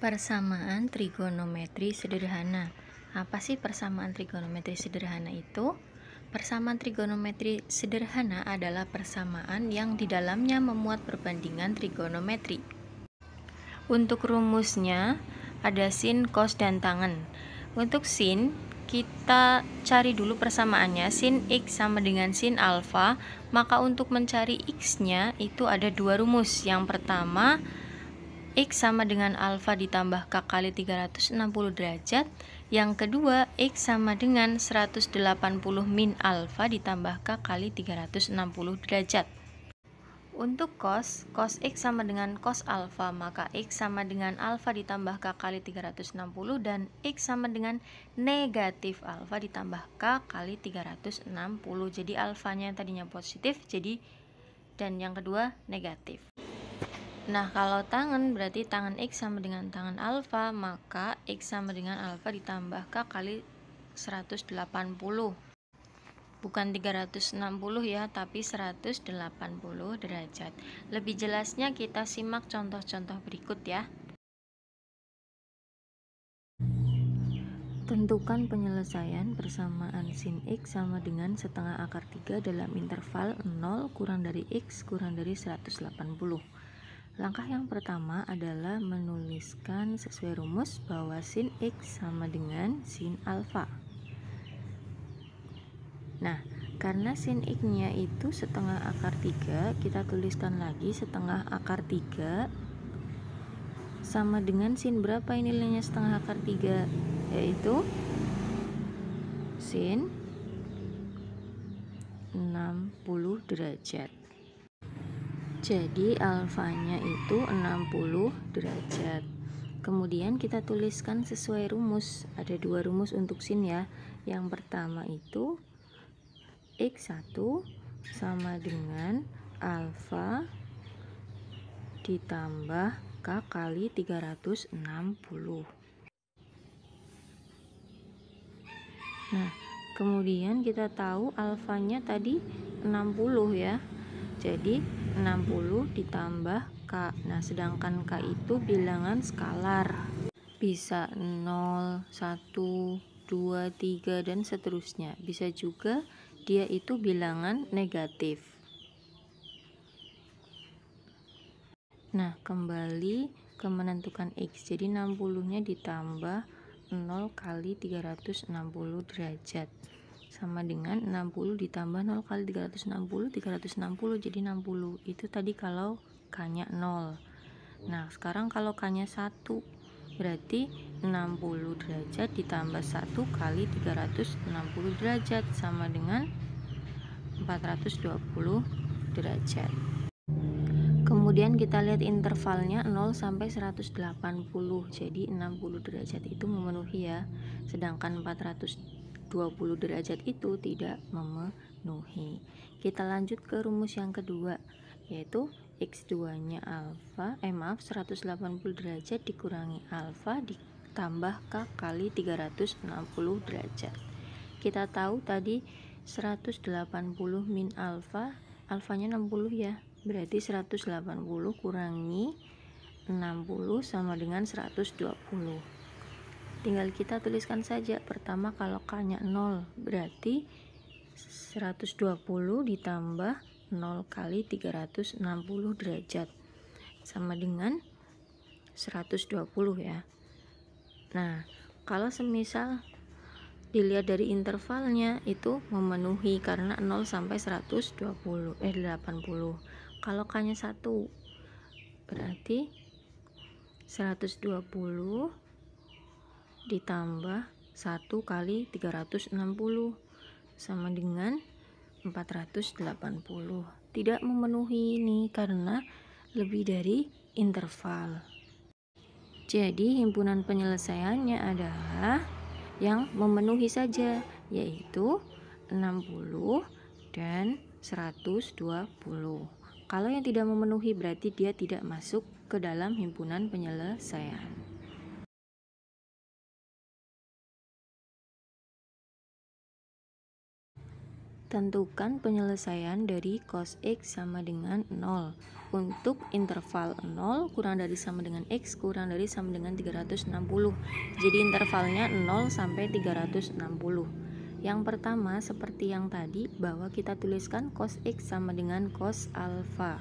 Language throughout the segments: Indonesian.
Persamaan trigonometri sederhana. Apa sih persamaan trigonometri sederhana itu? Persamaan trigonometri sederhana adalah persamaan yang di dalamnya memuat perbandingan trigonometri. Untuk rumusnya ada sin, cos, dan tangen. Untuk sin, kita cari dulu persamaannya. Sin x sama dengan sin alfa. Maka untuk mencari x-nya itu ada dua rumus. Yang pertama, X sama dengan alfa ditambah K kali 360 derajat. Yang kedua, X sama dengan 180 min alfa ditambah K kali 360 derajat. Untuk cos X sama dengan cos alfa, maka X sama dengan alfa ditambah K kali 360 dan X sama dengan negatif alfa ditambah K kali 360. Jadi alfanya yang tadinya positif dan yang kedua negatif. Nah, kalau tangen berarti tangen X sama dengan tangen alfa, maka X sama dengan alfa ditambah K kali 180. Bukan 360 ya, tapi 180 derajat. Lebih jelasnya kita simak contoh-contoh berikut ya. Tentukan penyelesaian persamaan sin X sama dengan setengah akar 3 dalam interval 0 kurang dari X kurang dari 180. Langkah yang pertama adalah menuliskan sesuai rumus bahwa sin X sama dengan sin alfa. Nah, karena sin X-nya itu setengah akar 3, kita tuliskan lagi setengah akar 3 sama dengan sin berapa ini nilainya setengah akar 3? Yaitu sin 60 derajat. Jadi alfanya itu 60 derajat. Kemudian kita tuliskan sesuai rumus. Ada dua rumus untuk sin ya. Yang pertama itu X1 sama dengan alfa ditambah K kali 360. Nah, kemudian kita tahu alfanya tadi 60 ya. Jadi 60 ditambah K. Nah, sedangkan K itu bilangan skalar. Bisa 0, 1, 2, 3 dan seterusnya. Bisa juga dia itu bilangan negatif. Nah, kembali ke menentukan X. Jadi 60-nya ditambah 0 kali 360 derajat. Sama dengan 60 ditambah 0 kali 360 jadi 60. Itu tadi kalau K-nya 0. Nah, sekarang kalau K-nya 1 berarti 60 derajat ditambah 1 kali 360 derajat sama dengan 420 derajat. Kemudian kita lihat intervalnya 0 sampai 180. Jadi 60 derajat itu memenuhi ya. Sedangkan 420 derajat itu tidak memenuhi. Kita lanjut ke rumus yang kedua, yaitu X2-nya alfa, 180 derajat dikurangi alfa ditambah K kali 360 derajat. Kita tahu tadi 180 min alfa, alfanya 60 ya. Berarti 180 kurangi 60 sama dengan 120. Tinggal kita tuliskan saja. Pertama kalau K-nya 0 berarti 120 ditambah 0 kali 360 derajat sama dengan 120 ya. Nah, kalau semisal dilihat dari intervalnya itu memenuhi karena 0 sampai 80. Kalau K-nya 1 berarti 120 ditambah 1 kali 360 sama dengan 480. Tidak memenuhi ini karena lebih dari interval. Jadi himpunan penyelesaiannya adalah yang memenuhi saja, yaitu 60 dan 120. Kalau yang tidak memenuhi berarti dia tidak masuk ke dalam himpunan penyelesaian. Tentukan penyelesaian dari cos X sama dengan 0 untuk interval 0 kurang dari sama dengan X kurang dari sama dengan 360. Jadi intervalnya 0 sampai 360. Yang pertama seperti yang tadi bahwa kita tuliskan cos X sama dengan cos alfa.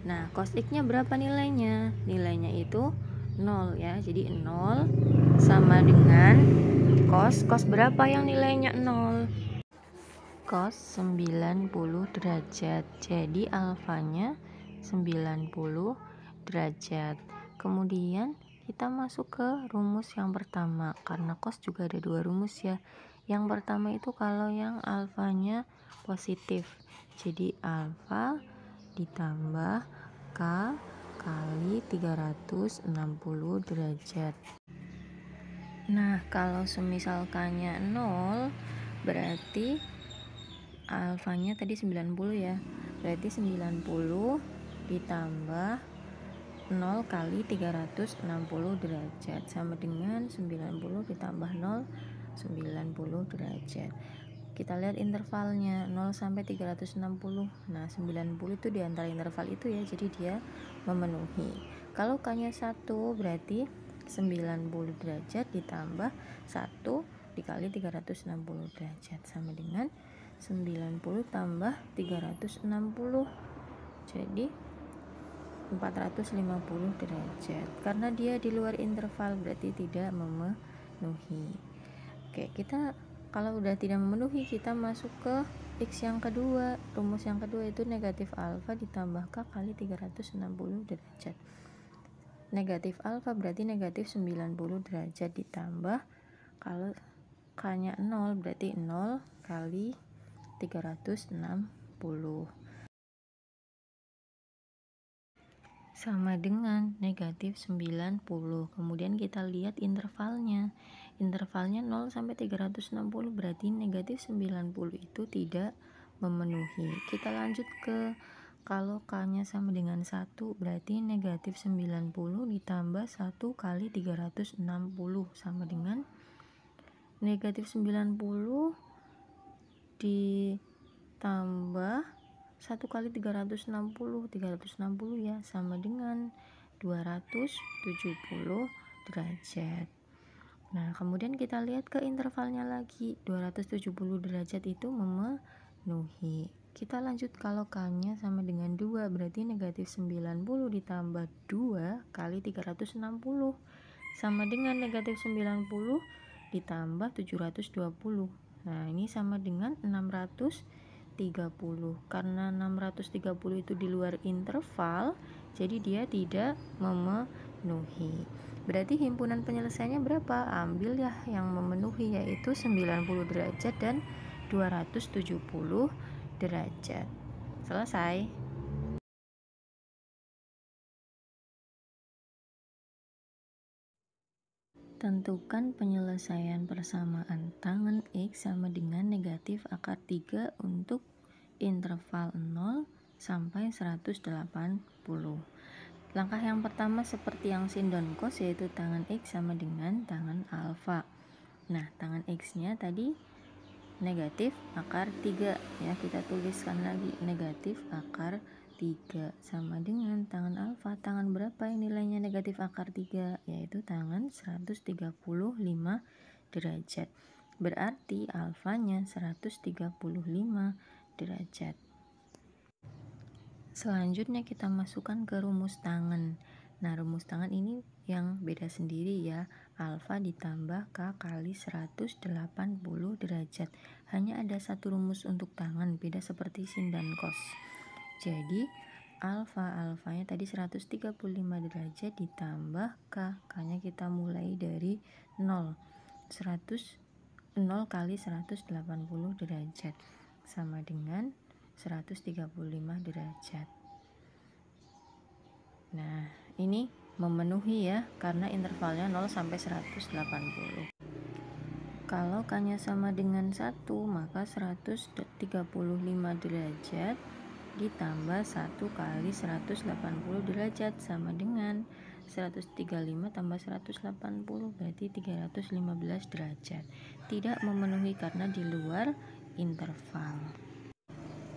Nah cos X nya berapa nilainya? Nilainya itu 0 ya, jadi 0 sama dengan cos berapa yang nilainya 0? Cos 90 derajat. Jadi alfanya 90 derajat. Kemudian kita masuk ke rumus yang pertama. Karena cos juga ada dua rumus ya. Yang pertama itu kalau yang alfanya positif. Jadi alfa ditambah K kali 360 derajat. Nah, kalau semisal K-nya 0 berarti alfanya tadi 90 ya, berarti 90 ditambah 0 kali 360 derajat sama dengan 90 ditambah 0 90 derajat. Kita lihat intervalnya 0 sampai 360. Nah 90 itu diantara interval itu ya, jadi dia memenuhi. Kalau K-nya 1 berarti 90 derajat ditambah 1 dikali 360 derajat sama dengan 90 tambah 360, jadi 450 derajat. Karena dia di luar interval berarti tidak memenuhi. Oke, kita kalau udah tidak memenuhi kita masuk ke X yang kedua. Rumus yang kedua itu negatif alfa ditambah K kali 360 derajat. Negatif alfa berarti negatif 90 derajat ditambah, kalau K-nya 0 berarti 0 kali 360 sama dengan negatif 90. Kemudian kita lihat intervalnya 0 sampai 360 berarti negatif 90 itu tidak memenuhi. Kita lanjut ke kalau K-nya sama dengan 1 berarti negatif 90 ditambah 1 kali 360 sama dengan negatif 90 ditambah 1 kali 360 ya sama dengan 270 derajat. Nah kemudian kita lihat ke intervalnya lagi, 270 derajat itu memenuhi. Kita lanjut kalau K-nya sama dengan 2 berarti negatif 90 ditambah 2 kali 360 sama dengan negatif 90 ditambah 720. Nah ini sama dengan 630. Karena 630 itu di luar interval, jadi dia tidak memenuhi. Berarti himpunan penyelesaiannya berapa? Ambil ya yang memenuhi, yaitu 90 derajat dan 270 derajat. Selesai. Tentukan penyelesaian persamaan tangen X sama dengan negatif akar 3 untuk interval 0 sampai 180. Langkah yang pertama seperti yang sin dan cos, yaitu tangen X sama dengan tangen alfa. Nah tangen X nya tadi negatif akar 3 ya, kita tuliskan lagi negatif akar 3 sama dengan tangen alfa. Tangen berapa yang nilainya negatif akar 3? Yaitu tangen 135 derajat. Berarti alfanya 135 derajat. Selanjutnya kita masukkan ke rumus tangen. Nah rumus tangen ini yang beda sendiri ya, alfa ditambah K kali 180 derajat. Hanya ada satu rumus untuk tangen, beda seperti sin dan cos. Jadi alfanya tadi 135 derajat ditambah K nya kita mulai dari 0 kali 180 derajat sama dengan 135 derajat. Nah ini memenuhi ya, karena intervalnya 0 sampai 180. Kalau K-nya sama dengan 1, maka 135 derajat ditambah 1 kali 180 derajat sama dengan 135 tambah 180 berarti 315 derajat. Tidak memenuhi karena di luar interval.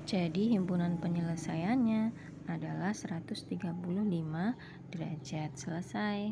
Jadi himpunan penyelesaiannya adalah 135 derajat. Selesai.